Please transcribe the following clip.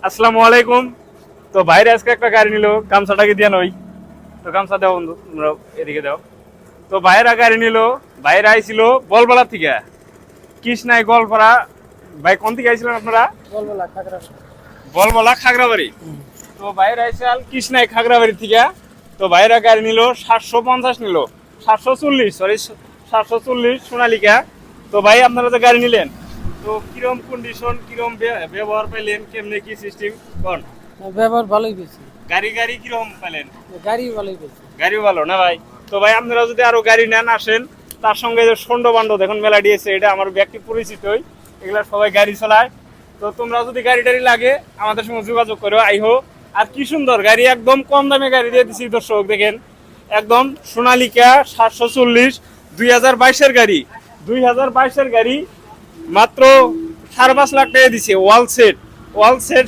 আসসালামু আলাইকুম। তো ভাইরা আজকে একটা গাড়ি নিল, গামছাটাকে দিয়ে নই। তো গামছা দাও বন্ধু, তোমরা এদিকে দাও। তো ভাইরা গাড়ি নিল, ভাইরা আইছিল বলপাড়া থেকে, কৃষ্ণাই গোয়ালপাড়া। ভাই কোন থেকে আইছিলেন আপনারা? বলবলা খাগড়াবাড়ি। তো ভাইরা আইসাল কৃষ্ণাই খাগড়াবাড়ি থেকে। তো ভাইরা গাড়ি নিল 750 নিল, 740, সরি 740 সোনালিকা। তো ভাই আপনারা তো গাড়ি নিলেন, তো কিরম কন্ডিশন, কিরম ব্যবহার পাইলেন, কেমনে কি সিস্টেম কোন? ব্যবহার ভালোই পেয়েছি, গাড়ি গাড়ি কিরকম পেলেন? গাড়ি ভালোই পেয়েছি। গাড়িও ভালো না ভাই? তো ভাই আপনারা যদি আরো গাড়ি নেন আসেন, তার সঙ্গে যে সন্ড বান্ড দেখুন মেলা দিয়েছে, এটা আমার ব্যক্তি পরিচিতই, এগুলা সবাই গাড়ি চালায়। তো তোমরা যদি গাড়ি টাড়ি লাগে আমাদের সঙ্গে যোগাযোগ করো, আইহো। আর কি সুন্দর গাড়ি, একদম কম দামে গাড়ি দিয়ে দিচ্ছি দর্শক, দেখেন একদম সোনালিকা 740, 2022-এর গাড়ি, 2022-এর গাড়ি, মাত্র 5.5 লাখ টাকা দিছে। ওয়াল সেট